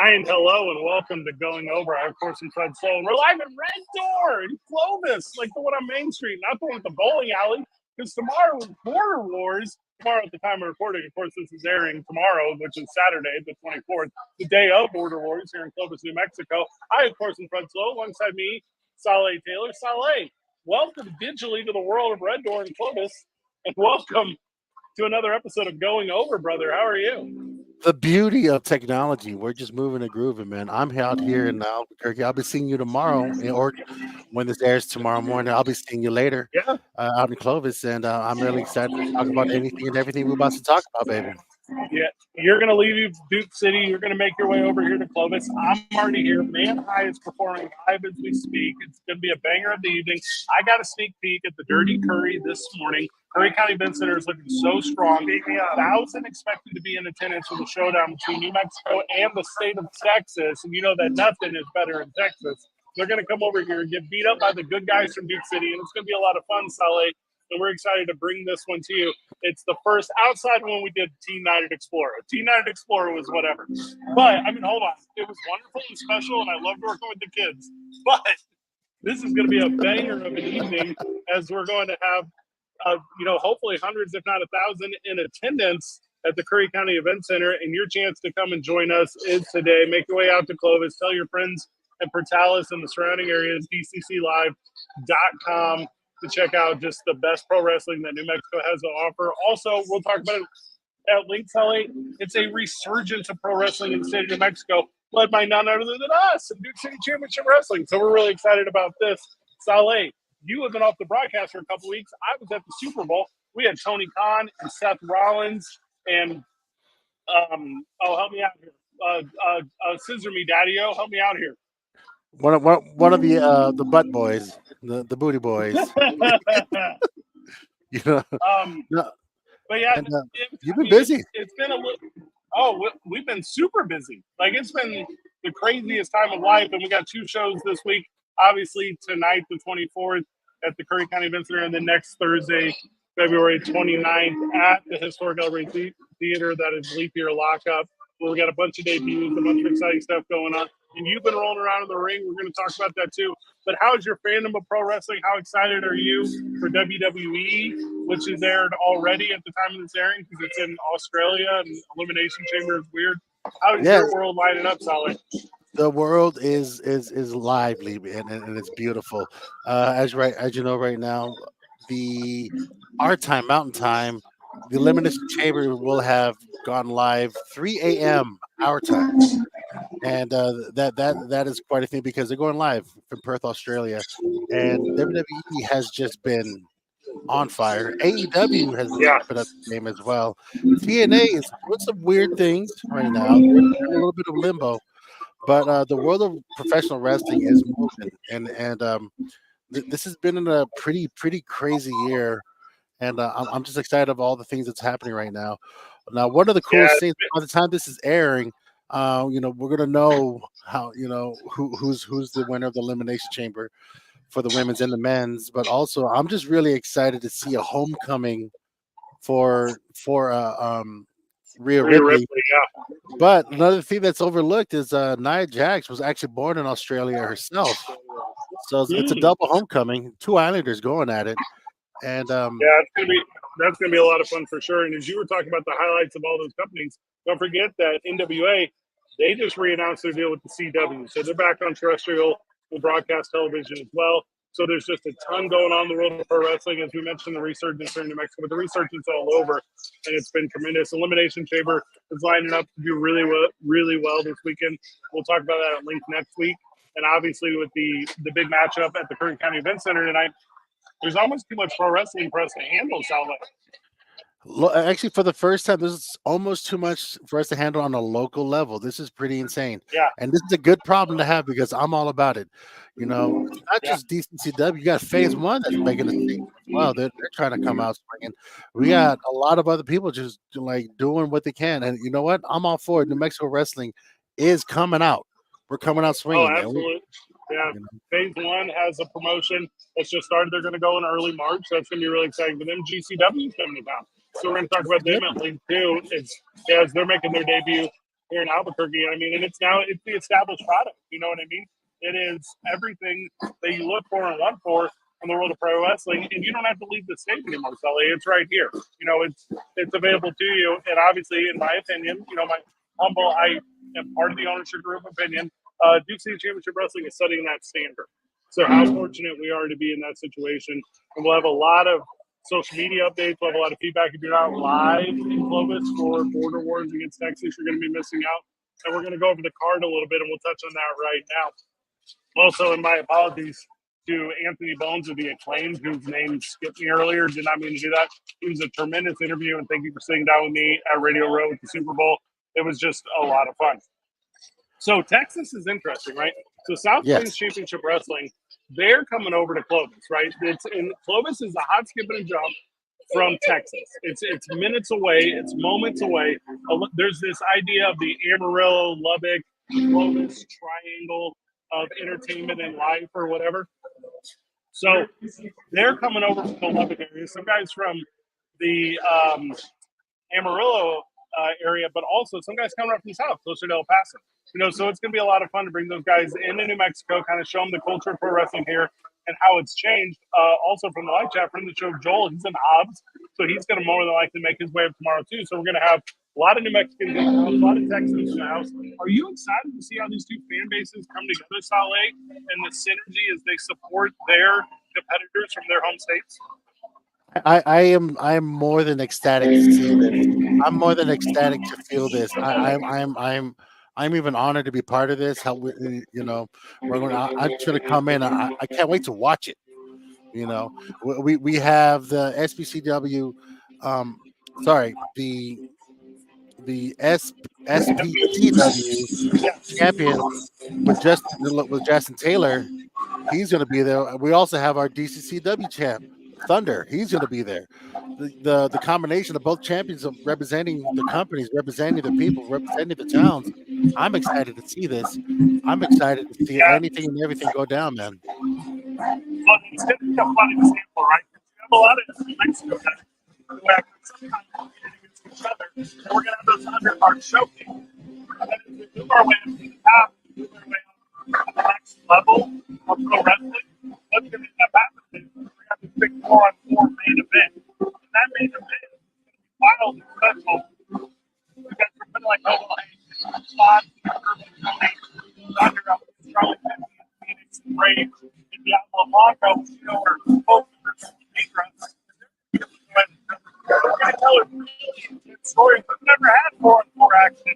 And hello and welcome to Going Over. I, of course, am Fred Sloan. We're live in Red Door in Clovis, like the one on Main Street, not the one with the bowling alley. Because tomorrow is Border Wars. Tomorrow, at the time of recording, of course, this is airing tomorrow, which is Saturday, the 24th, the day of Border Wars here in Clovis, New Mexico. I, of course, am Fred Sloan. Alongside me, Saleh Taylor. Saleh, welcome digitally to the world of Red Door in Clovis, and welcome to another episode of Going Over, brother. How are you? The beauty of technology, we're just moving and grooving, man. I'm out here in Albuquerque. I'll be seeing you tomorrow, or when this airs tomorrow morning. I'll be seeing you later Yeah. out in Clovis, and I'm really excited to talk about anything and everything we're about to talk about, baby. Yeah, you're going to leave Duke City. You're going to make your way over here to Clovis. I'm already here. Man High is performing live as we speak. It's going to be a banger of the evening. I got a sneak peek at the Dirty Curry this morning. Curry County Event Center is looking so strong. 1,000 expected to be in attendance for the showdown between New Mexico and the state of Texas. And you know that nothing is better in Texas. They're going to come over here and get beat up by the good guys from Duke City. And it's going to be a lot of fun, Saleh. And we're excited to bring this one to you. It's the first outside one we did Teen Night at Explorer. Teen Night at Explorer was whatever. But, I mean, hold on. It was wonderful and special, and I loved working with the kids. But this is going to be a banger of an evening as we're going to have, hopefully hundreds, if not 1,000 in attendance at the Curry County Event Center. And your chance to come and join us is today. Make your way out to Clovis. Tell your friends at Portales and the surrounding areas, dcclive.com. to check out just the best pro wrestling that New Mexico has to offer. Also, we'll talk about it at length, Saleh. It's a resurgence of pro wrestling in the state of New Mexico, led by none other than us and Duke City Championship Wrestling. So we're really excited about this. Saleh, you have been off the broadcast for a couple weeks. I was at the Super Bowl. We had Tony Khan and Seth Rollins and, help me out here. Scissor Me Daddy-O, help me out here. One of the butt boys, the booty boys. you know, no, But yeah, and, you've been busy. It's been a little. Oh, we've been super busy. Like, it's been the craziest time of life, and we got 2 shows this week. Obviously, tonight, the 24th, at the Curry County Event Center, and then next Thursday, February 29th, at the Historic El Rey Theater. That is Leap Year Lockup. Where we got a bunch of debuts, a bunch of exciting stuff going on. And you've been rolling around in the ring. We're going to talk about that too. But how's your fandom of pro wrestling? How excited are you for WWE, which is aired already at the time of this airing because it's in Australia and Elimination Chamber is weird? How is your world lining up, Saleh? The world is lively and it's beautiful. As you know right now, our time, Mountain Time, the Elimination Chamber will have gone live 3 a.m. our time, and that is quite a thing because they're going live from Perth, Australia, and WWE has just been on fire. AEW has put up the game as well. TNA is doing some weird things right now. They're in a little bit of limbo, but the world of professional wrestling is moving, and this has been a pretty crazy year. And I'm just excited of all the things that's happening right now. Now, one of the coolest things by the time this is airing, we're gonna know how who's the winner of the Elimination Chamber for the women's and the men's. But also, I'm just really excited to see a homecoming for Rhea Ripley. But another thing that's overlooked is Nia Jax was actually born in Australia herself, so it's a double homecoming. 2 Islanders going at it. And that's gonna be a lot of fun for sure. And as you were talking about the highlights of all those companies, don't forget that NWA, they just re-announced their deal with the CW, so they're back on terrestrial broadcast television as well. So there's just a ton going on in the world of pro wrestling. As we mentioned, the resurgence here in New Mexico, but the resurgence all over, and it's been tremendous. Elimination Chamber is lining up to do really well this weekend. We'll talk about that at length next week. And obviously, with the big matchup at the Curry County Event Center tonight, there's almost too much pro wrestling for us to handle, Saleh. Actually, for the first time, this is almost too much for us to handle on a local level. This is pretty insane. Yeah. And this is a good problem to have because I'm all about it. It's not just DCCW. You got Phase 1 that's making a statement as well. They're trying to come out swinging. We got a lot of other people just like doing what they can. And you know what? I'm all for it. New Mexico wrestling is coming out. We're coming out swinging. Oh, absolutely. Yeah, Phase 1 has a promotion that's just started. They're going to go in early March. So that's going to be really exciting for them. GCW is coming to town. So we're going to talk about them at length too. As they're making their debut here in Albuquerque. I mean, and it's the established product. You know what I mean? It is everything that you look for and want for in the world of pro wrestling, and you don't have to leave the state anymore, Sully. It's right here. You know, it's available to you. And obviously, in my opinion, you know, I am part of the ownership group opinion. Duke City Championship Wrestling is setting that standard. So how fortunate we are to be in that situation. And we'll have a lot of social media updates. We'll have a lot of feedback. If you're not live in Clovis for Border Wars against Texas, you're going to be missing out. And we're going to go over the card a little bit, and we'll touch on that right now. Also, in my apologies to Anthony Bones of the Acclaimed, whose name skipped me earlier. Did not mean to do that. It was a tremendous interview, and thank you for sitting down with me at Radio Row at the Super Bowl. It was just a lot of fun. So Texas is interesting, right? So South Plains Championship Wrestling, they're coming over to Clovis, right? Clovis is a hot skip and a jump from Texas. It's minutes away. It's moments away. There's this idea of the Amarillo, Lubbock, Clovis triangle of entertainment and life or whatever. So they're coming over from the Lubbock area. Some guys from the Amarillo area, but also some guys coming up from the south, closer to El Paso. You know, so it's going to be a lot of fun to bring those guys into New Mexico, kind of show them the culture of pro wrestling here and how it's changed. Also from the live chat, friend of the show, Joel, he's in Hobbs, so he's going to more than likely make his way up tomorrow too. So we're going to have a lot of New Mexicans in the house, a lot of Texans in the house. Are you excited to see how these two fan bases come together, Saleh, and the synergy as they support their competitors from their home states? I am more than ecstatic to see this. I'm more than ecstatic to feel this. I'm even honored to be part of this. How I'm just gonna come in. I can't wait to watch it. You know, we have the SBCW, the SPCW champion with Justin Taylor. He's going to be there. We also have our DCCW champ, Thunder. He's going to be there. The combination of both champions of representing the companies, representing the people, representing the towns. I'm excited to see this. I'm excited to see anything and everything go down, man. Well, it's going to be a fun example, right? We have a lot of New Mexico guys who have sometimes competed against each other, and we're going to have those undercards showcase. And then as we move our way up to the top, move our way up to the next level of pro wrestling, what's going to end up happening is we're going to have this big 4-on-4 main event. And that main event is going to be wild and special. You guys are putting like Hobo Hank, Spot, Urban Tony, Thunder up in Charlotte, Phoenix, and Brave. Diablo Blanco, you know, are both versus Negra. We're going to tell a really good story. We've never had 4-on-4 action.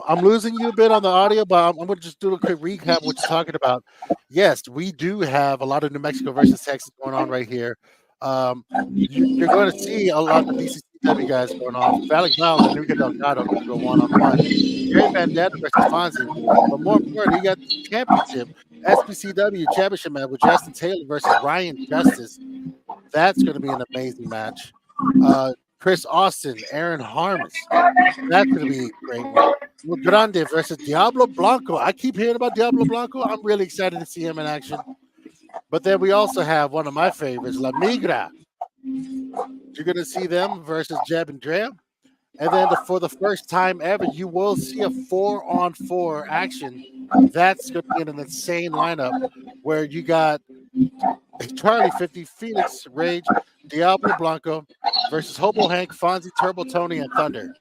I'm losing you a bit on the audio, but I'm going to just do a quick recap of what you're talking about. Yes, we do have a lot of New Mexico versus Texas going on right here. You're going to see a lot of DCCW guys going on. Valley Cloud and Enrique Delgado going to go one-on-one. Jerry Bandetta versus Fonzie. But more importantly, you got the championship, SPCW championship match with Justin Taylor versus Ryan Justice. That's going to be an amazing match. Chris Austin, Aaron Harms. That's going to be a great one. Grande versus Diablo Blanco. I keep hearing about Diablo Blanco. I'm really excited to see him in action. But then we also have one of my favorites, La Migra. You're going to see them versus Jeb and Drea. And then for the first time ever, you will see a 4-on-4 action. That's going to be an insane lineup where you got Charlie 50, Felix Rage, Diablo Blanco versus Hobo Hank, Fonzie, Turbo Tony, and Thunder.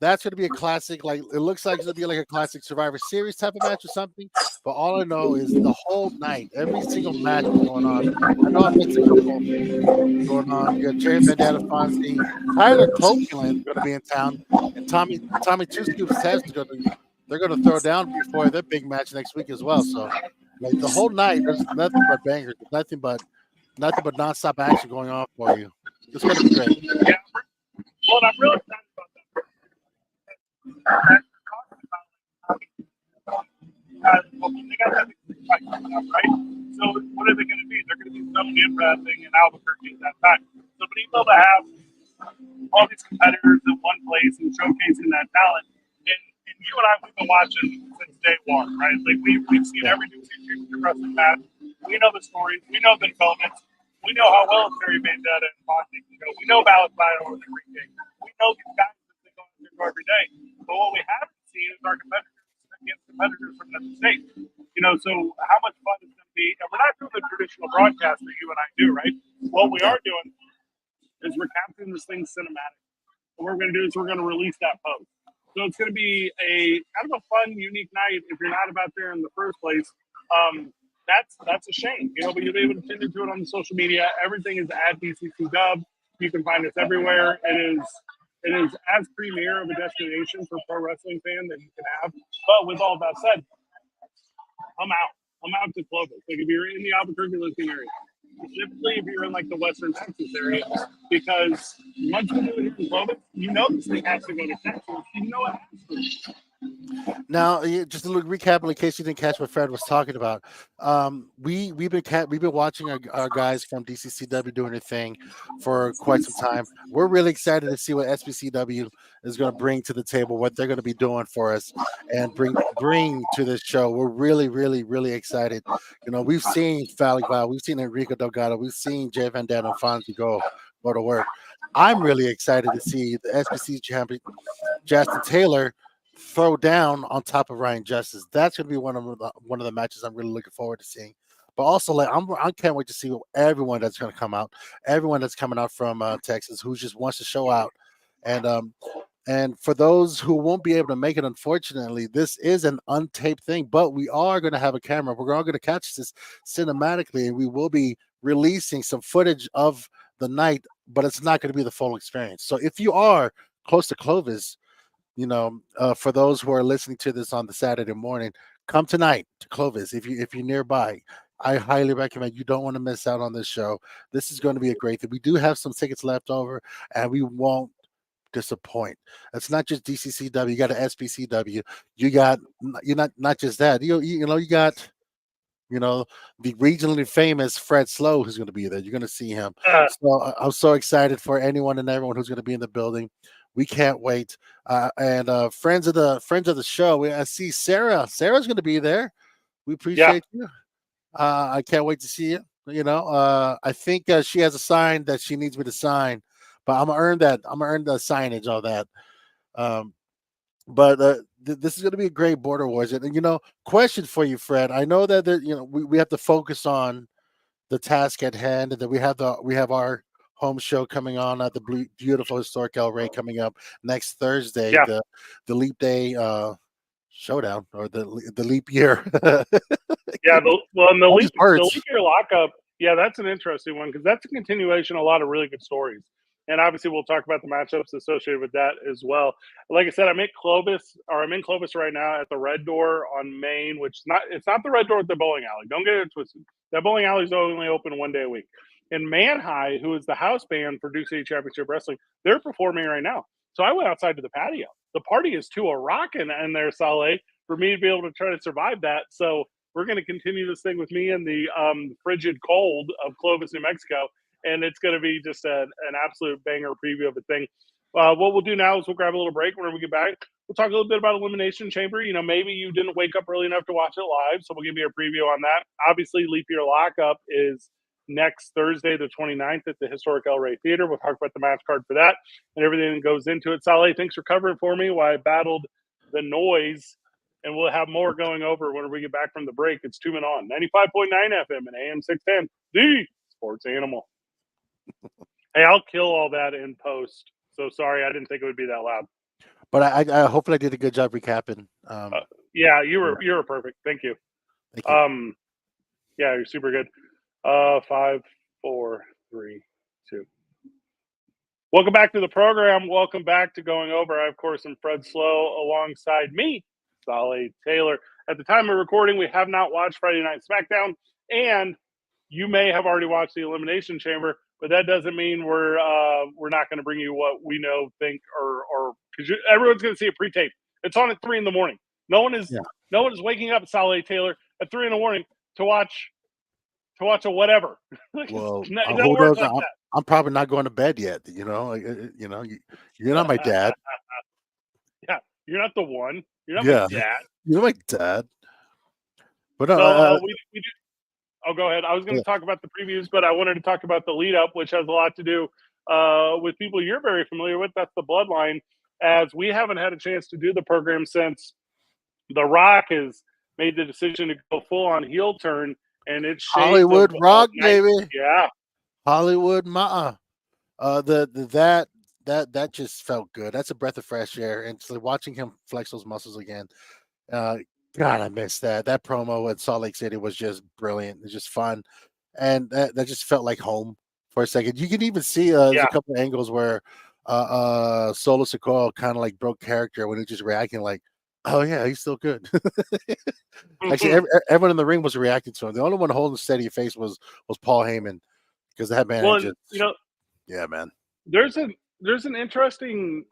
That's going to be a classic. Like it looks like it's going to be like a classic Survivor Series type of match or something. But all I know is the whole night, every single match is going on. I know I missed a couple going on. You got Jerry Bandetta, Fonzie, Tyler Copeland going to be in town, and Tommy Two Scoops Test is going to. They're going to throw down before their big match next week as well. So, like the whole night, there's nothing but bangers, nothing but nonstop action going on for you. It's going to be great. Yeah. Well, I'm really excited about that. They got that fight coming up, right? So what are they going to be? They're going to do some thing in Albuquerque at that time. So being able to have all these competitors in one place and showcasing that talent, and you and I, we've been watching since day one, right? Like we've seen every new championship wrestling match. We know the stories. We know the developments. We know how well Terry Bandetta and Fonzie can go. We know about Battle with Enrique. We know these guys that they go out there go every day. But what we haven't seen is our competitors against competitors from another state. So how much fun is going to be? And we're not doing the traditional broadcast that you and I do, right? What we are doing is we're capturing this thing cinematic. What we're going to do is we're going to release that post. So it's going to be a kind of a fun, unique night. If you're not about there in the first place, that's a shame, but you'll be able to tune into it on the social media. Everything is at DCC Dub. You can find us everywhere. It is as premier of a destination for pro wrestling fan that you can have. But with all that said, I'm out to Clovis. Like if you're in the Albuquerque listening area, specifically if you're in like the Western Texas area, because once we do it here in Clovis, this thing has to go to Texas. It has to. Now, just a little recap in case you didn't catch what Fred was talking about. We've been watching our guys from DCCW doing their thing for quite some time. We're really excited to see what SBCW is going to bring to the table, what they're going to be doing for us, and bring to this show. We're really, really, really excited. We've seen Valley Val, we've seen Enrico Delgado, we've seen Jay Van Dam and Fonzie go to work. I'm really excited to see the SBC champion Justin Taylor throw down on top of Ryan Justice. That's going to be one of the matches I'm really looking forward to seeing. But also, I can't wait to see everyone that's going to come out, everyone that's coming out from Texas who just wants to show out. And for those who won't be able to make it, unfortunately, this is an untaped thing. But we are going to have a camera. We're all going to catch this cinematically, and we will be releasing some footage of the night. But it's not going to be the full experience. So if you are close to Clovis, for those who are listening to this on the Saturday morning, come tonight to Clovis. If you're nearby, I highly recommend. You don't want to miss out on this show. This is going to be a great thing. We do have some tickets left over, and we won't disappoint. It's not just DCCW. You got an SBCW. You're not just that. You got the regionally famous Fred Slow who's going to be there. You're going to see him. So I'm so excited for anyone and everyone who's going to be in the building. We can't wait. And friends of the show, I see Sarah. Sarah's going to be there. We appreciate you. I can't wait to see you. I think she has a sign that she needs me to sign, but I'm gonna earn that. I'm gonna earn the signage, all that. But this is going to be a great Border Wars. And question for you, Fred. I know that we have to focus on the task at hand, and that we have our home show coming on at the beautiful historic El Rey coming up next Thursday. Yeah. The Leap Day showdown, or the leap year. Yeah, the leap year lockup. Yeah, that's an interesting one because that's a continuation of a lot of really good stories. And obviously, we'll talk about the matchups associated with that as well. Like I said, I'm in Clovis right now at the Red Door on Main, it's not the Red Door at the bowling alley. Don't get it twisted. That bowling alley is only open one day a week. And Man High, who is the house band for Duke City Championship Wrestling, they're performing right now. So I went outside to the patio. The party is to a rockin' in there, Saleh, for me to be able to try to survive that. So we're going to continue this thing with me in the frigid cold of Clovis, New Mexico. And it's going to be just an absolute banger preview of the thing. What we'll do now is we'll grab a little break. Whenever we get back, we'll talk a little bit about Elimination Chamber. Maybe you didn't wake up early enough to watch it live, so we'll give you a preview on that. Obviously, Leap Year Lockup is next Thursday, the 29th, at the historic El Rey Theater. We'll talk about the match card for that and everything that goes into it. Saleh, thanks for covering for me while I battled the noise. And we'll have more going over when we get back from the break. It's 2 Men On, 95.9 FM and AM 610, the Sports Animal. Hey, I'll kill all that in post. So sorry, I didn't think it would be that loud. But I hopefully I did a good job recapping. Yeah, you were perfect. Thank you. Thank you. Yeah, you're super good. 5, 4, 3, 2. Welcome back to the program. Welcome back to Going Over. I, of course, am Fred Slow alongside me, Saleh Taylor. At the time of recording, we have not watched Friday Night SmackDown, and you may have already watched the Elimination Chamber, but that doesn't mean we're not going to bring you what we know, think, or because everyone's going to see a pre-tape. It's on at 3 in the morning. No one is waking up, Saleh Taylor, at 3 in the morning to watch a whatever. Well, who knows? I'm probably not going to bed yet. You're not my dad. Yeah, you're not the one. You're not my dad. You're my dad. But we do. Oh, go ahead. I was going to talk about the previews, but I wanted to talk about the lead up, which has a lot to do with people you're very familiar with. That's the Bloodline. As we haven't had a chance to do the program since The Rock has made the decision to go full on heel turn, and it's shades Hollywood of Rock, night. baby. Yeah, Hollywood Ma. That just felt good. That's a breath of fresh air. And so watching him flex those muscles again, uh, God, I missed that. That promo at Salt Lake City was just brilliant. It's just fun, and that just felt like home for a second. You can even see there's yeah. a couple of angles where Solo Sikoa kind of like broke character when he just reacting like, "Oh yeah, he's still good." Actually, everyone in the ring was reacting to him. The only one holding steady face was Paul Heyman because that man Well, just you know, yeah, man. there's an interesting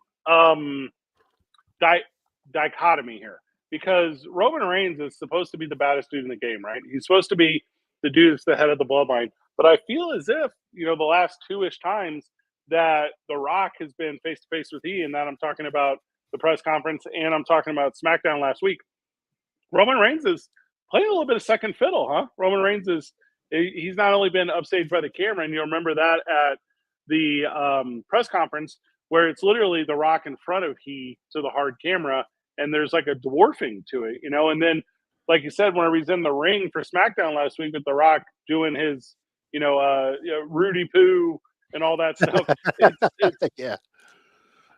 dichotomy here because Roman Reigns is supposed to be the baddest dude in the game, right? He's supposed to be the dude that's the head of the bloodline. But I feel as if, the last two-ish times that The Rock has been face to face with and that I'm talking about the press conference and I'm talking about SmackDown last week, Roman Reigns is playing a little bit of second fiddle, huh? Roman Reigns he's not only been upstaged by the camera, and you'll remember that at the press conference where it's literally The Rock in front of to the hard camera, and there's like a dwarfing to it, and then like you said, whenever he's in the ring for SmackDown last week with The Rock doing his, Rudy Poo and all that stuff, it's yeah.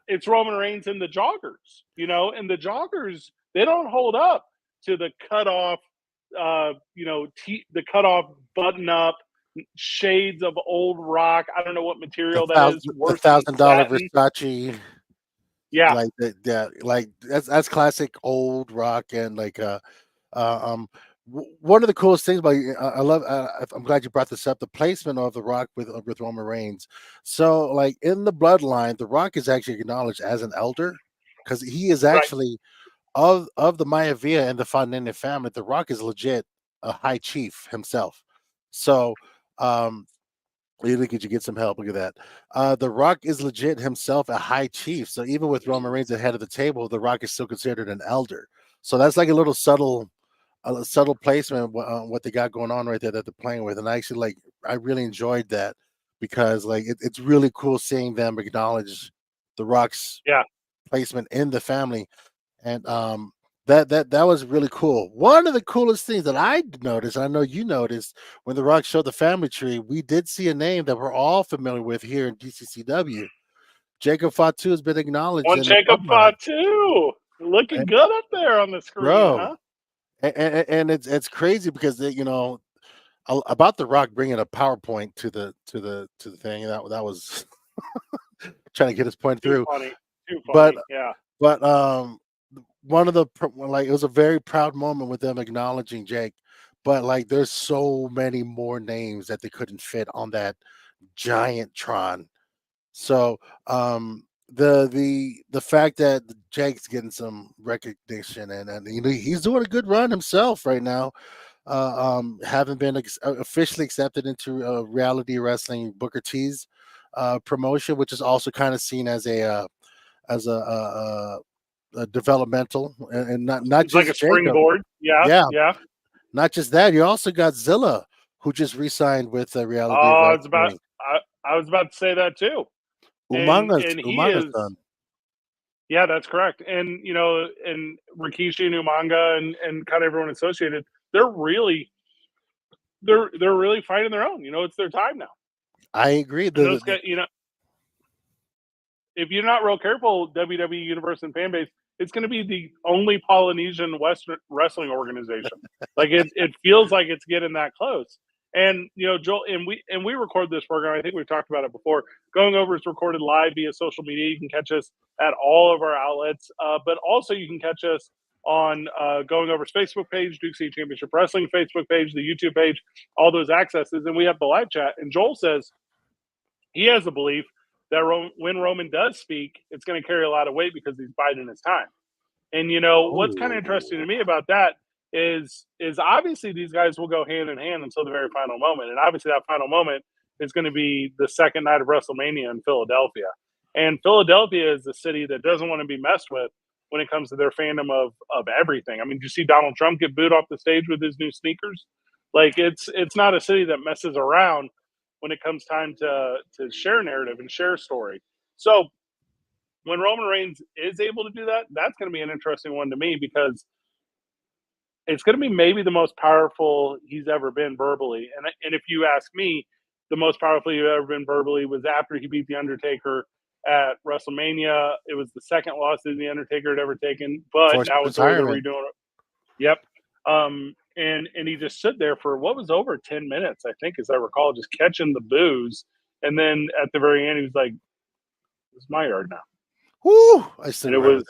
it's Roman Reigns and the joggers, and the joggers, they don't hold up to the cutoff, the cutoff button up shades of old Rock. I don't know what material that is. The $1,000 Versace. Yeah, like like that's classic old Rock and like one of the coolest things about I love. I'm glad you brought this up. The placement of The Rock with Roman Reigns. So, like in the bloodline, The Rock is actually acknowledged as an elder because he is actually of the Maivia and the Fontaine family. The Rock is legit a high chief himself. So, could you get some help? Look at that. The Rock is legit himself a high chief. So even with Roman Reigns at the head of the table, The Rock is still considered an elder. So that's like a little subtle placement what they got going on right there that they're playing with. And I really enjoyed that because it's really cool seeing them acknowledge The Rock's placement in the family. And that was really cool. One of the coolest things that I noticed, I know you noticed, when The Rock showed the family tree, we did see a name that we're all familiar with here in DCCW. Jacob Fatu has been acknowledged. One Jacob Fatu looking good up there on the screen, bro. huh? And it's crazy because about The Rock bringing a PowerPoint to the thing that was trying to get his point through. Too funny. But one of the it was a very proud moment with them acknowledging Jake, but there's so many more names that they couldn't fit on that giant Tron. So the fact that Jake's getting some recognition and he's doing a good run himself right now, having been officially accepted into reality wrestling Booker T's promotion, which is also kind of seen as a developmental and not just like a springboard. Yeah. Not just that, you also got Zilla, who just re-signed with reality. I was about to say that too. Umanga's son. Yeah, that's correct. And and Rikishi and Umanga and kind of everyone associated, they're really finding their own. It's their time now. I agree. Those guys, if you're not real careful, WWE Universe and fan base, it's going to be the only Polynesian Western wrestling organization. It feels like it's getting that close. And Joel, and we record this program. I think we've talked about it before. Going Over is recorded live via social media. You can catch us at all of our outlets, but also you can catch us on Going Over's Facebook page, Duke City Championship Wrestling Facebook page, the YouTube page, all those accesses, and we have the live chat. And Joel says he has a belief that when Roman does speak, it's going to carry a lot of weight because he's biding his time. And what's kind of interesting to me about that is obviously these guys will go hand in hand until the very final moment, and obviously that final moment is going to be the second night of WrestleMania in Philadelphia. And Philadelphia is a city that doesn't want to be messed with when it comes to their fandom of everything. I mean, did you see Donald Trump get booed off the stage with his new sneakers? It's not a city that messes around when it comes time to share narrative and share story. So when Roman Reigns is able to do that, that's going to be an interesting one to me because it's going to be maybe the most powerful he's ever been verbally. And if you ask me, the most powerful he's ever been verbally was after he beat The Undertaker at WrestleMania. It was the second loss that The Undertaker had ever taken, but Forced now it's where they're retirement. redoing it. Yep. And he just stood there for what was over 10 minutes, I think, as I recall, just catching the boos. And then at the very end, he was like, "It's my yard now." Woo! I still And it remember was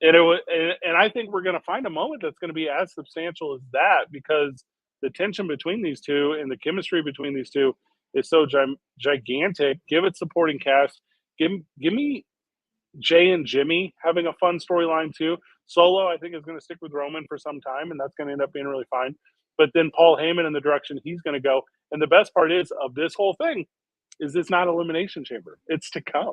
that. and I think we're going to find a moment that's going to be as substantial as that because the tension between these two and the chemistry between these two is so gigantic. Give it supporting cast. Give me Jay and Jimmy having a fun storyline too. Solo, I think, is going to stick with Roman for some time, and that's going to end up being really fine. But then Paul Heyman in the direction he's going to go. And the best part is of this whole thing is it's not Elimination Chamber. It's to come.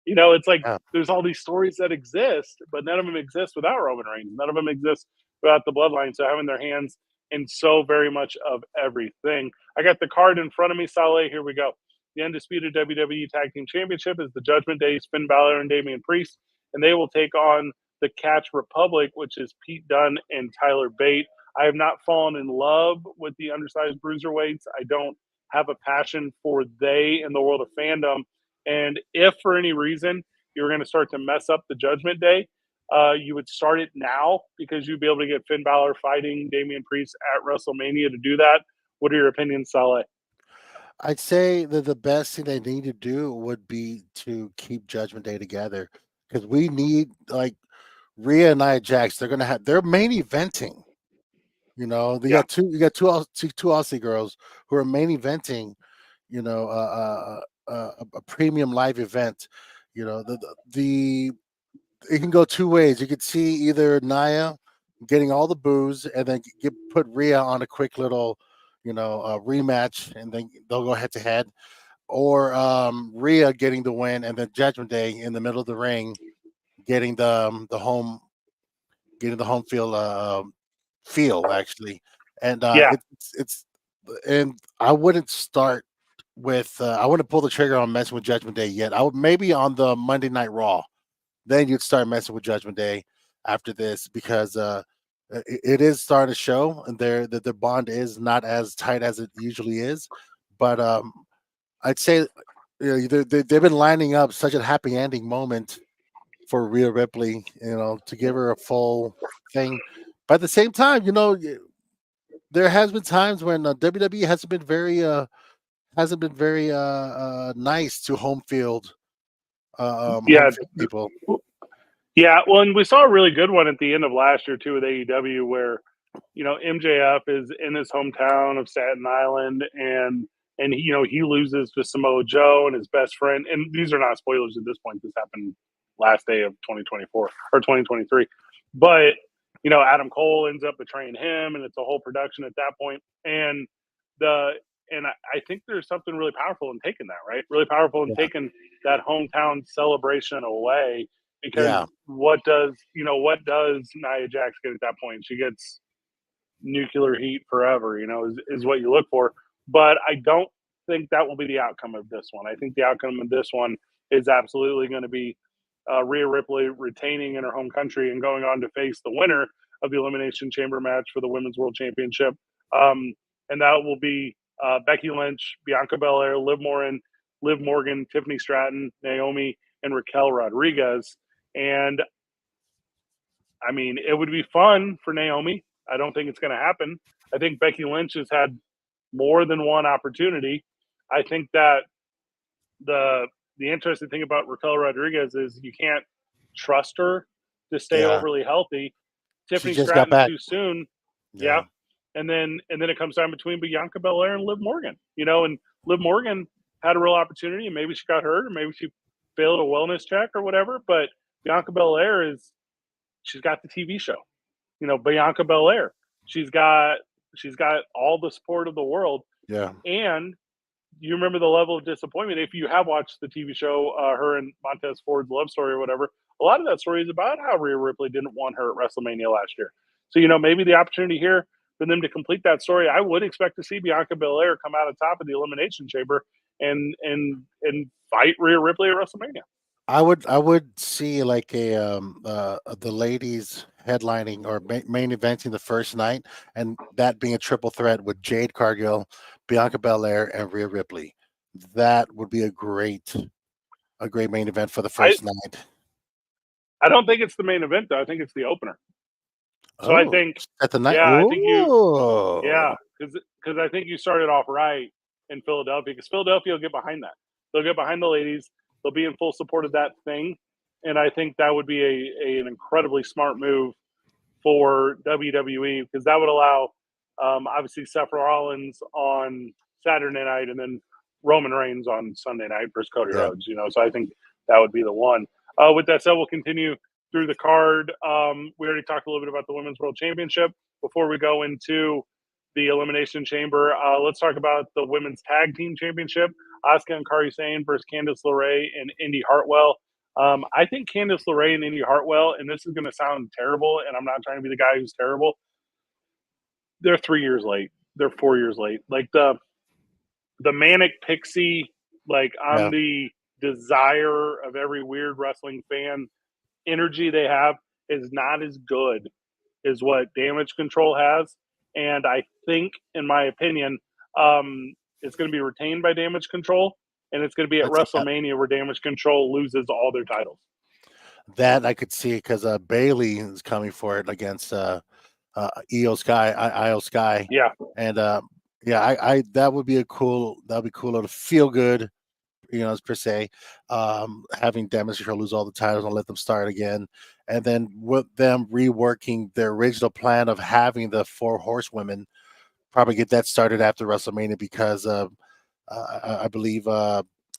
It's like Yeah. there's all these stories that exist, but none of them exist without Roman Reigns. None of them exist without the bloodline. So having their hands in so very much of everything. I got the card in front of me, Saleh. Here we go. The undisputed WWE Tag Team Championship is the Judgment Day, Finn Balor and Damian Priest, and they will take on the Catch Republic, which is Pete Dunne and Tyler Bate. I have not fallen in love with the undersized bruiserweights. I don't have a passion for they in the world of fandom. And if for any reason you're going to start to mess up the Judgment Day, you would start it now because you'd be able to get Finn Balor fighting Damian Priest at WrestleMania to do that. What are your opinions, Saleh? I'd say that the best thing they need to do would be to keep Judgment Day together because we need like Rhea and Nia Jax. They're main eventing. They Yeah. got two Aussie girls who are main eventing. A premium live event. The it can go two ways. You could see either Nia getting all the booze and then put Rhea on a quick little, rematch, and then they'll go head to head, or Rhea getting the win, and then Judgment Day in the middle of the ring getting the home field feel actually, and Yeah. and I wouldn't start with I wouldn't pull the trigger on messing with Judgment Day yet. I would maybe on the Monday Night Raw, then you'd start messing with Judgment Day after this because it is starting to show, and their bond is not as tight as it usually is. But I'd say they've been lining up such a happy ending moment for Rhea Ripley, to give her a full thing. But at the same time, there has been times when WWE hasn't been very nice to home Yeah. field people. Yeah. Well, and we saw a really good one at the end of last year, too, with AEW, where, MJF is in his hometown of Staten Island and he loses to Samoa Joe and his best friend. And these are not spoilers at this point. This happened last day of 2024 or 2023. But, Adam Cole ends up betraying him and it's a whole production at that point. And I think there's something really powerful in taking that, right? Really powerful in Yeah. taking that hometown celebration away because Yeah. what does Nia Jax get at that point? She gets nuclear heat forever, is what you look for. But I don't think that will be the outcome of this one. I think the outcome of this one is absolutely going to be Rhea Ripley retaining in her home country and going on to face the winner of the Elimination Chamber match for the Women's World Championship. And that will be Becky Lynch, Bianca Belair, Liv Morgan, Tiffany Stratton, Naomi, and Raquel Rodriguez. And I mean, it would be fun for Naomi. I don't think it's going to happen. I think Becky Lynch has had more than one opportunity. I think that the interesting thing about Raquel Rodriguez is you can't trust her to stay Yeah. overly healthy. She Tiffany just got Stratton back. too soon. Yeah. Yeah. And then it comes down between Bianca Belair and Liv Morgan, and Liv Morgan had a real opportunity and maybe she got hurt or maybe she failed a wellness check or whatever. But Bianca Belair she's got the TV show, Bianca Belair. She's got all the support of the world. Yeah. And you remember the level of disappointment if you have watched the TV show, her and Montez Ford's love story or whatever. A lot of that story is about how Rhea Ripley didn't want her at WrestleMania last year. So maybe the opportunity here for them to complete that story, I would expect to see Bianca Belair come out on top of the Elimination Chamber and fight Rhea Ripley at WrestleMania. I would see like the ladies headlining or main eventing the first night, and that being a triple threat with Jade Cargill, Bianca Belair, and Rhea Ripley. That would be a great main event for the I first night. I don't think it's the main event though. I think it's the opener. So I Oh, think, at the night. yeah, I think you, Oh, yeah, because I think you started off right in Philadelphia because Philadelphia will get behind that. They'll get behind the ladies. They'll be in full support of that thing, and I think that would be an incredibly smart move for WWE because that would allow obviously Seth Rollins on Saturday night and then Roman Reigns on Sunday night versus Cody yeah. Rhodes. So I think that would be the one. With that said, we'll continue through the card. We already talked a little bit about the Women's World Championship. Before we go into the Elimination Chamber, let's talk about the Women's Tag Team Championship. Asuka and Kairi Sane versus Candice LeRae and Indy Hartwell. I think Candice LeRae and Indy Hartwell, and this is going to sound terrible, and I'm not trying to be the guy who's terrible. They're 3 years late. They're 4 years late. Like the manic pixie, like I'm Yeah. the desire of every weird wrestling fan energy they have is not as good as what Damage Control has. And I think, in my opinion, it's going to be retained by Damage Control, and it's going to be at That's WrestleMania where Damage Control loses all their titles. that I could see because Bailey is coming for it against Io Sky, Io Sky, Yeah, and yeah, I that would be that'd be cool to feel good, as per se, having Damage Control lose all the titles and let them start again, and then with them reworking their original plan of having the 4 horsewomen, probably get that started after WrestleMania because I believe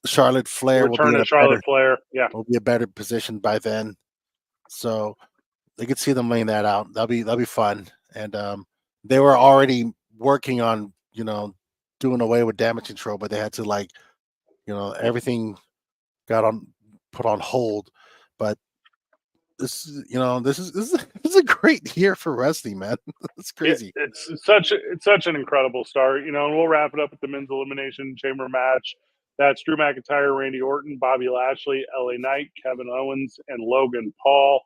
Charlotte the Flair return of Charlotte Flair. Yeah, will be a better position by then, so they could see them laying that out. That'll be fun, and they were already working on doing away with Damage Control, but they had to everything got on put on hold. But this is a great year for wrestling, man. It's crazy. it's such an incredible start. And we'll wrap it up with the men's elimination chamber match. That's Drew McIntyre, Randy Orton, Bobby Lashley, LA Knight, Kevin Owens, and Logan Paul.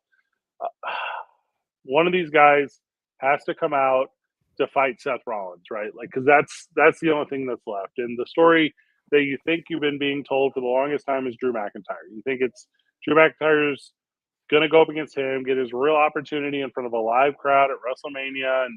One of these guys has to come out to fight Seth Rollins, right? Like, because that's the only thing that's left. And the story that you think you've been being told for the longest time is Drew McIntyre. You think it's Drew McIntyre's going to go up against him, get his real opportunity in front of a live crowd at WrestleMania,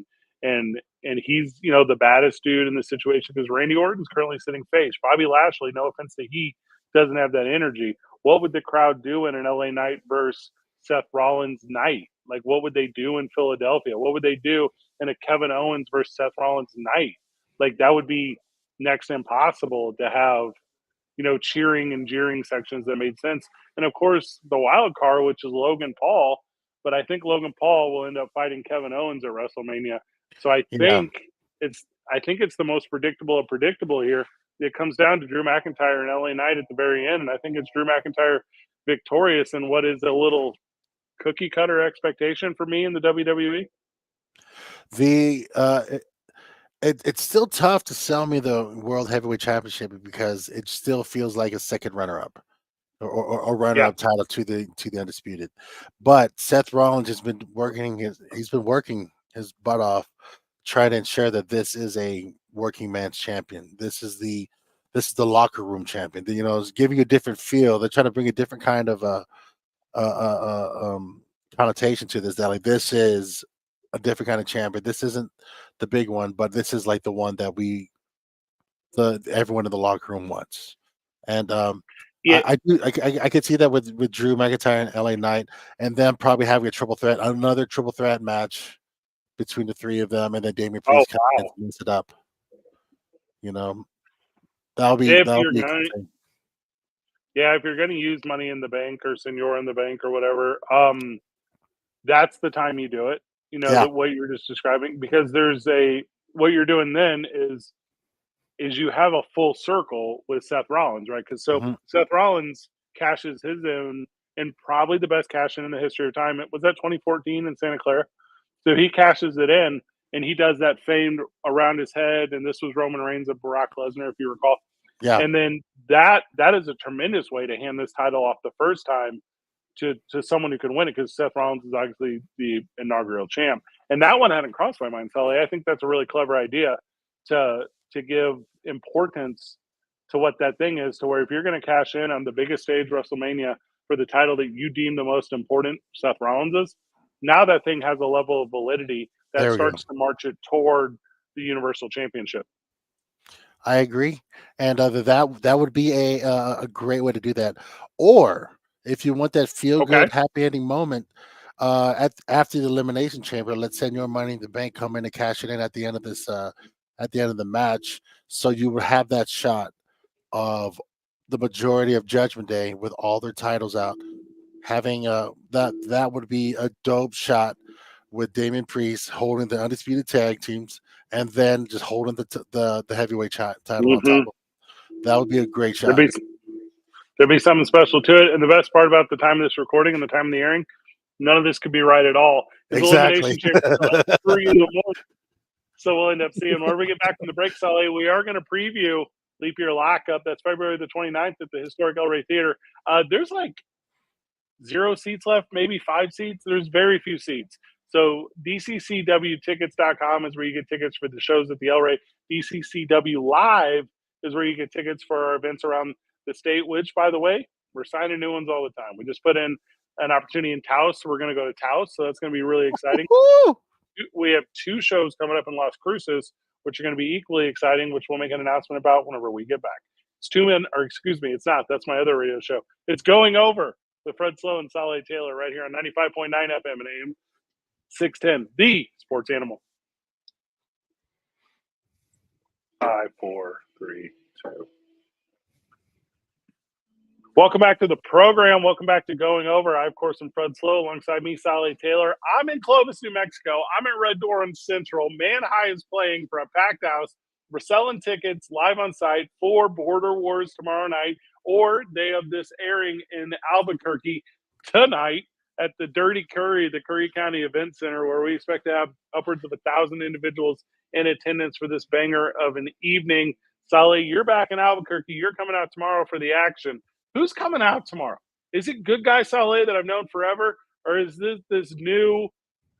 and he's the baddest dude in the situation because Randy Orton's currently sitting face. Bobby Lashley, no offense to he, doesn't have that energy. What would the crowd do in an LA Knight versus Seth Rollins night? Like, what would they do in Philadelphia? What would they do in a Kevin Owens versus Seth Rollins night? Like, that would be next to impossible to have cheering and jeering sections that made sense. And of course, the wild card, which is Logan Paul. But I think Logan Paul will end up fighting Kevin Owens at WrestleMania. So I Yeah. think it's the most predictable of predictable here. It comes down to Drew McIntyre and LA Knight at the very end, and I think it's Drew McIntyre victorious in what is a little cookie cutter expectation for me in the WWE. The it's still tough to sell me the World Heavyweight Championship because it still feels like a second runner up or runner Yeah, up title to the undisputed. But Seth Rollins has been working his butt off trying to ensure that this is a working man's champion. This is the locker room champion. It's giving you a different feel. They're trying to bring a different kind of connotation to this. That like this is a different kind of champion. This isn't the big one, but this is like the one that everyone in the locker room wants. And yeah. I could see that with Drew McIntyre and LA Knight, and then probably having another triple threat match between the 3 of them, and then Damian Oh Priest kind of mess it up. That'll be if that'll you're be a going, cool thing. yeah, if you're going to use Money in the Bank or Senor in the Bank or whatever, that's the time you do it. Yeah. What you're just describing, because what you're doing then is you have a full circle with Seth Rollins, right? Because Mhm. Seth Rollins cashes his in, and probably the best cash in the history of time. It was that 2014 in Santa Clara. So he cashes it in, and he does that fame around his head, and this was Roman Reigns and Brock Lesnar, if you recall. Yeah. And then that is a tremendous way to hand this title off the first time to someone who can win it, because Seth Rollins is obviously the inaugural champ. And that one hadn't crossed my mind, Sully. I think that's a really clever idea to give importance to what that thing is, to where if you're going to cash in on the biggest stage, WrestleMania, for the title that you deem the most important, Seth Rollins is, now that thing has a level of validity that starts to march it toward the Universal Championship. I agree, and that would be a great way to do that. Or if you want that feel good, happy ending moment, after the Elimination Chamber, let's send your Money in the Bank come in and cash it in at the end of this at the end of the match, so you would have that shot of the majority of Judgment Day with all their titles out. Having that would be a dope shot with Damian Priest holding the undisputed tag teams, and then just holding the heavyweight title on top of them. That would be a great shot. There'd be something special to it. And the best part about the time of this recording and the time of the airing, none of this could be right at all. Exactly. So we'll end up seeing where we get back from the break, Sully. We are going to preview Leap Year Lockup. That's February the 29th at the historic El Rey Theater. There's like 0 seats left, maybe 5 seats. There's very few seats. So DCCWtickets.com is where you get tickets for the shows at the El Rey. DCCW Live is where you get tickets for our events around the state, which, by the way, we're signing new ones all the time. We just put in an opportunity in Taos, so we're going to go to Taos, so that's going to be really exciting. We have 2 shows coming up in Las Cruces, which are going to be equally exciting, which we'll make an announcement about whenever we get back. It's it's not. That's my other radio show. It's Going Over with Fred Slow and Saleh Taylor right here on 95.9 FM and AM 610, the sports animal. 5, 4, 3, 2. Welcome back to the program. Welcome back to Going Over. I, of course, am Fred Slow. Alongside me, Saleh Taylor. I'm in Clovis, New Mexico. I'm at Red Door in Central. Man High is playing for a packed house. We're selling tickets live on site for Border Wars tomorrow night, or day of this airing in Albuquerque tonight at the Dirty Curry, the Curry County Event Center, where we expect to have upwards of 1,000 individuals in attendance for this banger of an evening. Saleh, you're back in Albuquerque. You're coming out tomorrow for the action. Who's coming out tomorrow? Is it good guy Saleh that I've known forever? Or is this new,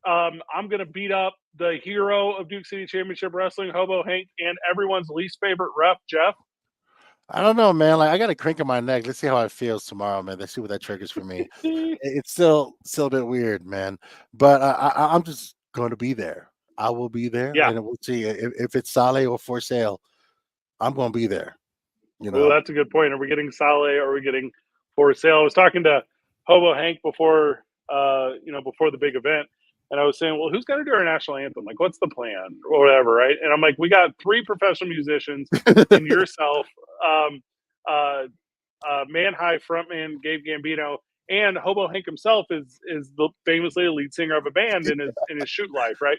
I'm going to beat up the hero of Duke City Championship Wrestling, Hobo Hank, and everyone's least favorite ref, Jeff? I don't know, man. Like, I got a crink in my neck. Let's see how it feels tomorrow, man. Let's see what that triggers for me. It's still a bit weird, man. But I'm just going to be there. I will be there. Yeah. And we'll see if it's Saleh or For Sale. I'm going to be there. You know, well, that's a good point. Are we getting Saleh or are we getting For Sale? I was talking to Hobo Hank before the big event, and I was saying, well, who's going to do our national anthem? Like, what's the plan or whatever, right? And I'm like, we got 3 professional musicians and yourself, Man High frontman Gabe Gambino, and Hobo Hank himself is famously a lead singer of a band in his shoot life, right?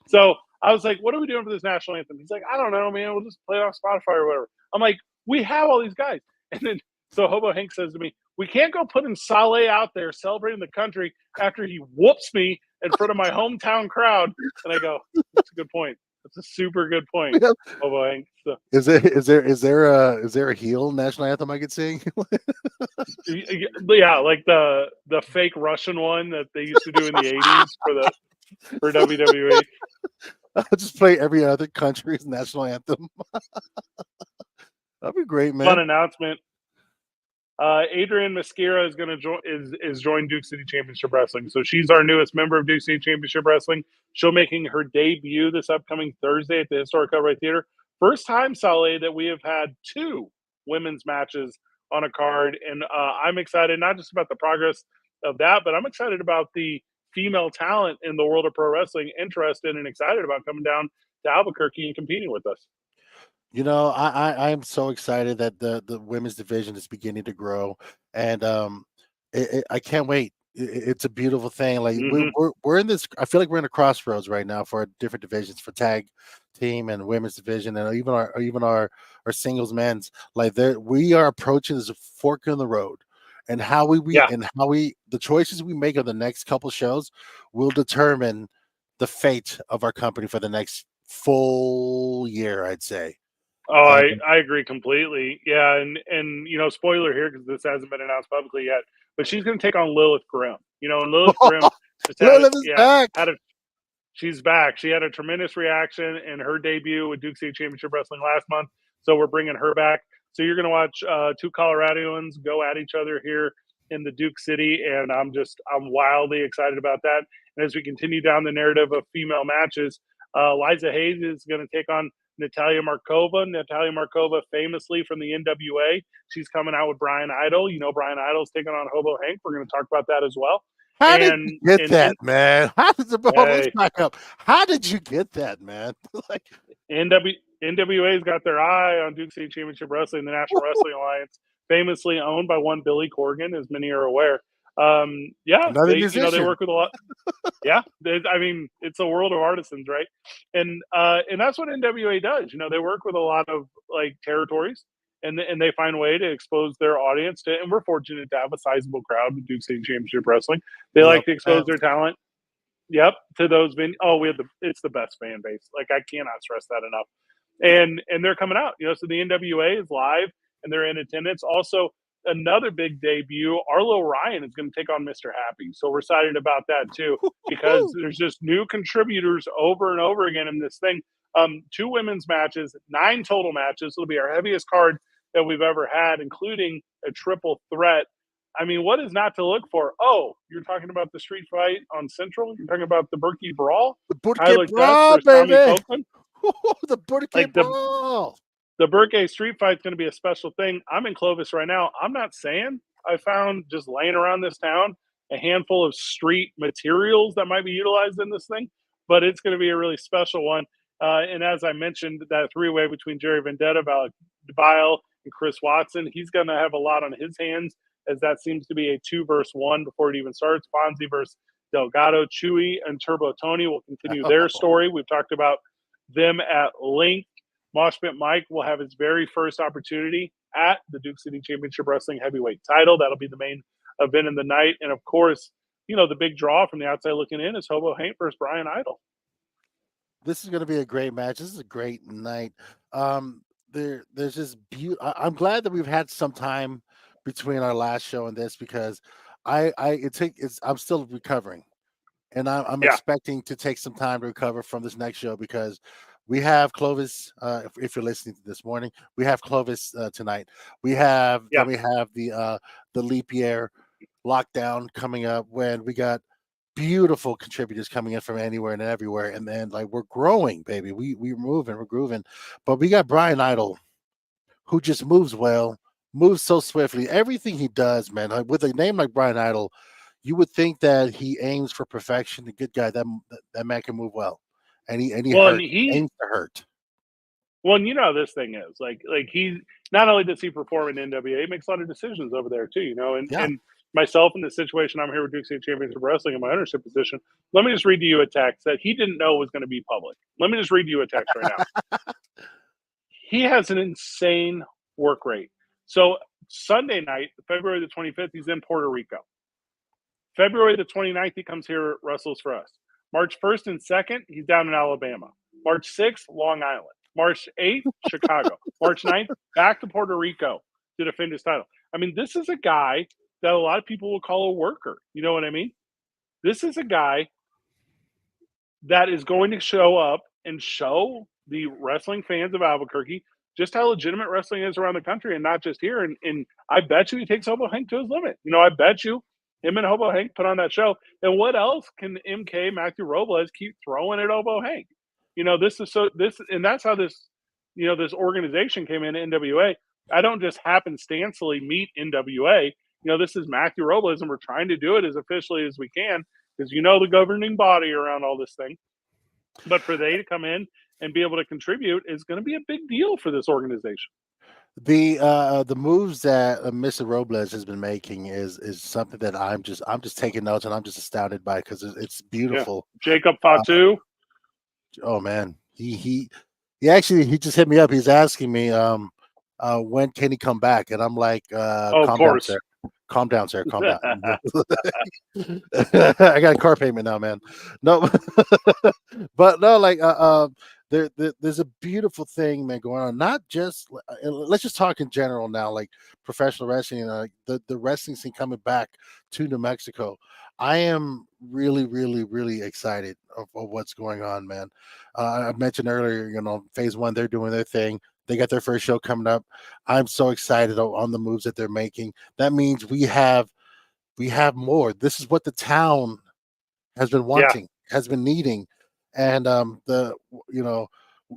So I was like, what are we doing for this national anthem? He's like, I don't know, man. We'll just play it off Spotify or whatever. I'm like, we have all these guys. And then so Hobo Hank says to me, we can't go putting Saleh out there celebrating the country after he whoops me in front of my hometown crowd. And I go, that's a good point. That's a super good point, Hobo Hank. So, is there a heel national anthem I could sing? Yeah, like the fake Russian one that they used to do in the 80s for WWE. I'll just play every other country's national anthem. That'd be great, man. Fun announcement. Adrian Mosquera is going to join Duke City Championship Wrestling. So she's our newest member of Duke City Championship Wrestling. She'll making her debut this upcoming Thursday at the historic El Rey Theater. First time, Saleh, that we have had 2 women's matches on a card, and I'm excited not just about the progress of that, but I'm excited about the female talent in the world of pro wrestling interested and excited about coming down to Albuquerque and competing with us. You know, I am so excited that the women's division is beginning to grow, and I can't wait. It's a beautiful thing. Like we're in this. I feel like we're in a crossroads right now for different divisions, for tag team and women's division, and even our singles men's. Like we are approaching this fork in the road, and the choices we make on the next couple shows will determine the fate of our company for the next full year, I'd say. Oh, And I agree completely. Yeah, and spoiler here because this hasn't been announced publicly yet, but she's going to take on Lilith Grimm. And Lilith Grimm just Lilith is back. She's back. She had a tremendous reaction in her debut with Duke City Championship Wrestling last month, so we're bringing her back. So you're going to watch two Coloradoans go at each other here in the Duke City, and I'm wildly excited about that. And as we continue down the narrative of female matches, Liza Hayes is going to take on Natalia Markova. Natalia Markova, famously from the NWA, she's coming out with Brian Idol. Brian Idol's taking on Hobo Hank. We're going to talk about that as well. How did you get that, man? How did let's back up. How did you get that, man? Like NWA's got their eye on Duke City Championship Wrestling, the National Wrestling Alliance, famously owned by one Billy Corgan, as many are aware. They work with a lot. Yeah, it's a world of artisans, right? And that's what NWA does. They work with a lot of like territories, and they find a way to expose their audience to. And we're fortunate to have a sizable crowd with Duke City Championship Wrestling. They like to expose their talent. Yep, to those it's the best fan base. Like, I cannot stress that enough. And they're coming out. So the NWA is live and they're in attendance. Also, another big debut, Arlo Ryan is going to take on Mr. Happy. So we're excited about that too, because there's just new contributors over and over again in this thing. 2 women's matches, 9 total matches. It'll be our heaviest card that we've ever had, including a triple threat. I mean, what is not to look for? Oh, you're talking about the street fight on Central? You're talking about the Berkey Brawl? The Berkey Brawl, baby. The Berkey Brawl. The Berkey street fight is going to be a special thing. I'm in Clovis right now. I'm not saying I found just laying around this town a handful of street materials that might be utilized in this thing, but it's going to be a really special one. And as I mentioned, that 3-way between Jerry Vendetta, Alec Bile, and Chris Watson, he's going to have a lot on his hands, as that seems to be a 2 versus 1 before it even starts. Fonzie versus Delgado. Chewy and Turbo Tony will continue their story. We've talked about them at length. Moshpit Mike will have his very first opportunity at the Duke City Championship Wrestling Heavyweight title. That'll be the main event in the night. And of course, the big draw from the outside looking in is Hobo Hank versus Brian Idol. This is going to be a great match. This is a great night. There's just I'm glad that we've had some time between our last show and this, because I'm still recovering, and I'm expecting to take some time to recover from this next show, because we have Clovis. If you're listening to this morning, we have Clovis tonight. We have the leap year lockdown coming up, when we got beautiful contributors coming in from anywhere and everywhere, and then we're growing, baby. We're moving, we're grooving, but we got Brian Idol, who just moves so swiftly. Everything he does, man, with a name like Brian Idol, you would think that he aims for perfection. A good guy. That man can move well, and he aims to hurt. Well, and this thing is like he not only does he perform in NWA, he makes a lot of decisions over there too. And myself in the situation I'm here with Duke City Championship Wrestling in my ownership position. Let me just read to you a text that he didn't know was going to be public. Let me just read you a text right now. He has an insane work rate. So Sunday night, February the 25th, he's in Puerto Rico. February the 29th, he comes here, wrestles for us. March 1st and 2nd, he's down in Alabama. March 6th, Long Island. March 8th, Chicago. March 9th, back to Puerto Rico to defend his title. I mean, this is a guy that a lot of people will call a worker. You know what I mean? This is a guy that is going to show up and show the wrestling fans of Albuquerque just how legitimate wrestling is around the country, and not just here. And I bet you he takes Hobo Hank to his limit. I bet you him and Hobo Hank put on that show. And what else can MK Matthew Robles keep throwing at Hobo Hank? And that's how this organization came into NWA. I don't just happenstancely meet NWA. This is Matthew Robles, and we're trying to do it as officially as we can, because the governing body around all this thing. But for they to come in and be able to contribute is going to be a big deal for this organization. The moves that Mr. Robles has been making is something that I'm just taking notes, and I'm just astounded by, because it's beautiful. Yeah. Jacob Fatu. Oh man, he just hit me up. He's asking me when can he come back, and I'm like, of course. Calm down, sir. Calm down. I got a car payment now, man. No, but no, like there's a beautiful thing, man, going on. Not just let's just talk in general now, like professional wrestling, like the wrestling scene coming back to New Mexico. I am really, really, really excited of what's going on, man. I mentioned earlier, Phase One, they're doing their thing. They got their first show coming up. I'm so excited on the moves that they're making. That means we have more. This is what the town has been Yeah. wanting, has been needing, and the you know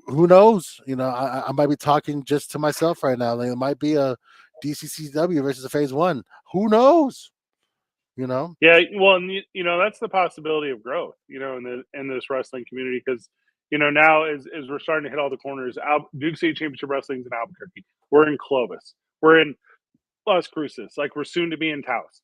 who knows? I might be talking just to myself right now. Like, it might be a DCCW versus a Phase One. Who knows? Yeah, well, and that's the possibility of growth, in this wrestling community because now as we're starting to hit all the corners, Duke City Championship Wrestling's in Albuquerque. We're in Clovis. We're in Las Cruces. Like we're soon to be in Taos.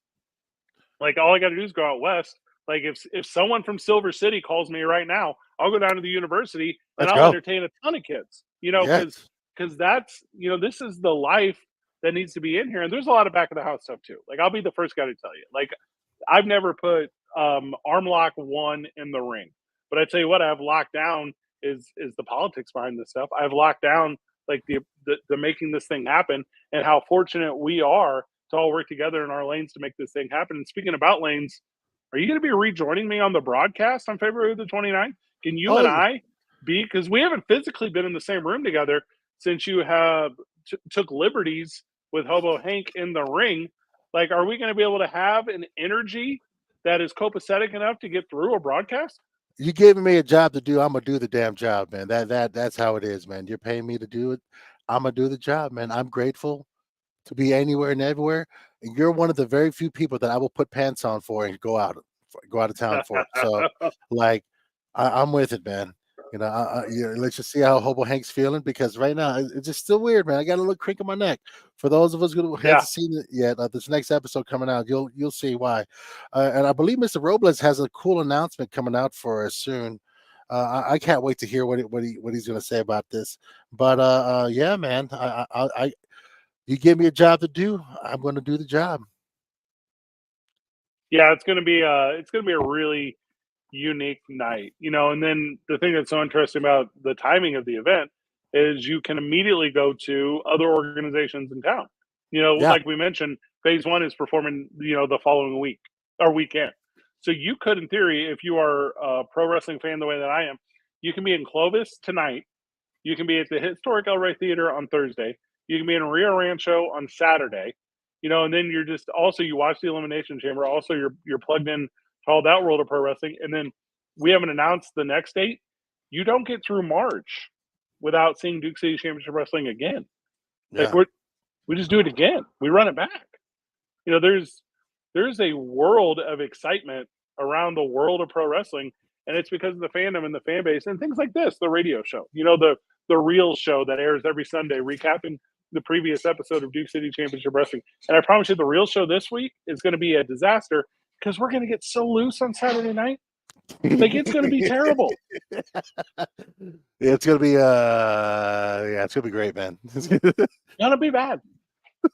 Like all I got to do is go out west. Like if someone from Silver City calls me right now, I'll go down to the university and Let's I'll go. entertain a ton of kids. Yes. Because that's this is the life that needs to be in here. And there's a lot of back of the house stuff too. Like I'll be the first guy to tell you. Like I've never put arm lock one in the ring, but I tell you what, I've locked down is the politics behind this stuff. I've locked down like the making this thing happen and how fortunate we are to all work together in our lanes to make this thing happen. And speaking about lanes, are you going to be rejoining me on the broadcast on February the 29th? Can you and I be, because we haven't physically been in the same room together since you have took liberties with Hobo Hank in the ring. Like, are we going to be able to have an energy that is copacetic enough to get through a broadcast? You giving me a job to do. I'm gonna do the damn job, man. That's how it is, man. You're paying me to do it. I'm gonna do the job, man. I'm grateful to be anywhere and everywhere. And you're one of the very few people that I will put pants on for and go out of town for. So, like, I'm with it, man. Let's just see how Hobo Hank's feeling because right now it's just still weird, man. I got a little crick in my neck. For those of us who haven't seen it yet, this next episode coming out, you'll see why. And I believe Mr. Robles has a cool announcement coming out for us soon. I can't wait to hear what he's going to say about this. But yeah, man, I you give me a job to do, I'm going to do the job. Yeah, it's going to be a really unique night, and then the thing that's so interesting about the timing of the event is you can immediately go to other organizations in town. Like we mentioned, Phase One is performing, the following week or weekend. So you could, in theory, if you are a pro wrestling fan the way that I am, you can be in Clovis tonight. You can be at the historic El Rey Theater on Thursday. You can be in Rio Rancho on Saturday. And then you're just also you watch the Elimination Chamber. Also, you're plugged in to all that world of pro wrestling. And then we haven't announced the next date. You don't get through March without seeing Duke City Championship Wrestling again. Yeah. Like we just do it again. We run it back. There's a world of excitement around the world of pro wrestling, and it's because of the fandom and the fan base and things like this, the radio show. The real show that airs every Sunday, recapping the previous episode of Duke City Championship Wrestling. And I promise you, the real show this week is going to be a disaster because we're going to get so loose on Saturday night. Like it's going to be terrible. It's going to be it's going to be great, man. It's going to be bad.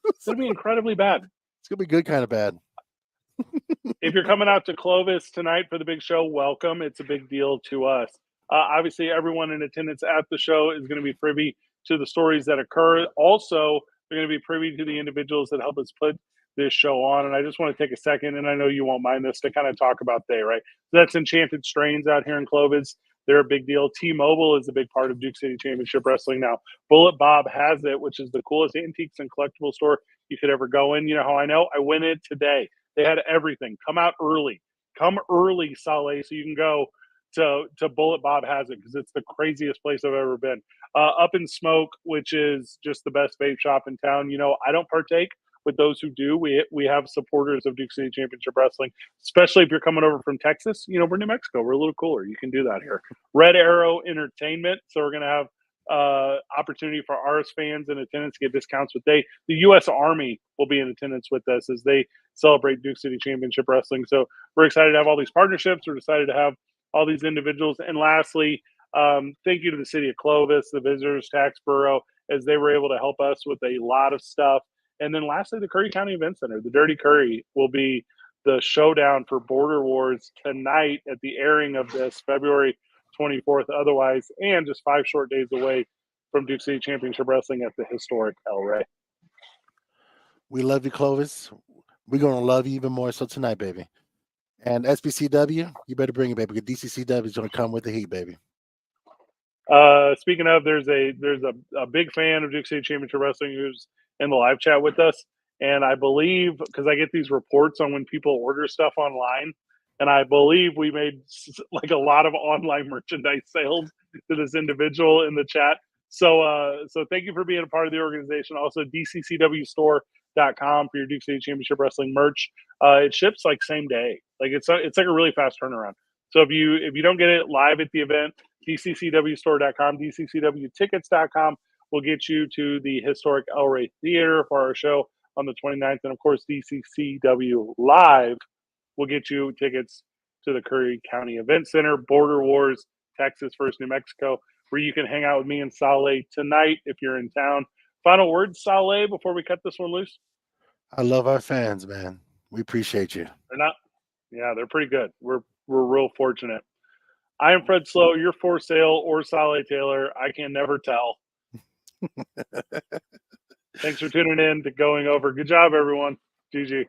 It's going to be incredibly bad. It's going to be good kind of bad. If you're coming out to Clovis tonight for the big show, welcome. It's a big deal to us. Obviously, everyone in attendance at the show is going to be privy to the stories that occur. Also, they're going to be privy to the individuals that help us put this show on. And I just want to take a second, and I know you won't mind this, to kind of talk about they, right? So that's Enchanted Strains out here in Clovis. They're a big deal. T-Mobile is a big part of Duke City Championship Wrestling now. Bullet Bob has it, which is the coolest antiques and collectible store you could ever go in. You know how I know? I went in today. They had everything. Come out early. Come early, Saleh, so you can go to Bullet Bob Has It because it's the craziest place I've ever been. Up in Smoke, which is just the best vape shop in town. I don't partake with those who do. We have supporters of Duke City Championship Wrestling, especially if you're coming over from Texas. We're New Mexico. We're a little cooler. You can do that here. Red Arrow Entertainment. So we're going to have opportunity for ours fans in attendance to get discounts with the U.S. Army will be in attendance with us as they celebrate Duke City Championship Wrestling. So we're excited to have all these partnerships. We're excited to have all these individuals. And lastly, thank you to the city of Clovis, the Visitors Tax Bureau, as they were able to help us with a lot of stuff And then lastly, the Curry County Event Center, the Dirty Curry, will be the showdown for Border Wars tonight at the airing of this February 24th. Otherwise, and just 5 short days away from Duke City Championship Wrestling at the historic El Rey. We love you, Clovis. We're gonna love you even more so tonight, baby. And SBCW, you better bring it, baby. Because DCCW is gonna come with the heat, baby. Speaking of, there's a big fan of Duke City Championship Wrestling who's in the live chat with us, and I believe, because I get these reports on when people order stuff online, and I believe we made like a lot of online merchandise sales to this individual in the chat. So thank you for being a part of the organization. Also, DCCWstore.com for your Duke City Championship Wrestling merch. It ships like same day. Like it's like a really fast turnaround. So if you don't get it live at the event, DCCWstore.com, DCCWtickets.com will get you to the historic El Rey Theater for our show on the 29th. And of course, DCCW Live will get you tickets to the Curry County Event Center, Border Wars, Texas versus New Mexico, where you can hang out with me and Saleh tonight if you're in town. Final words, Saleh, before we cut this one loose? I love our fans, man. We appreciate you. They're pretty good. We're real fortunate. I am Fred Slow. You're for sale or Saleh Taylor. I can never tell. Thanks for tuning in to Going Over. Good job, everyone. GG.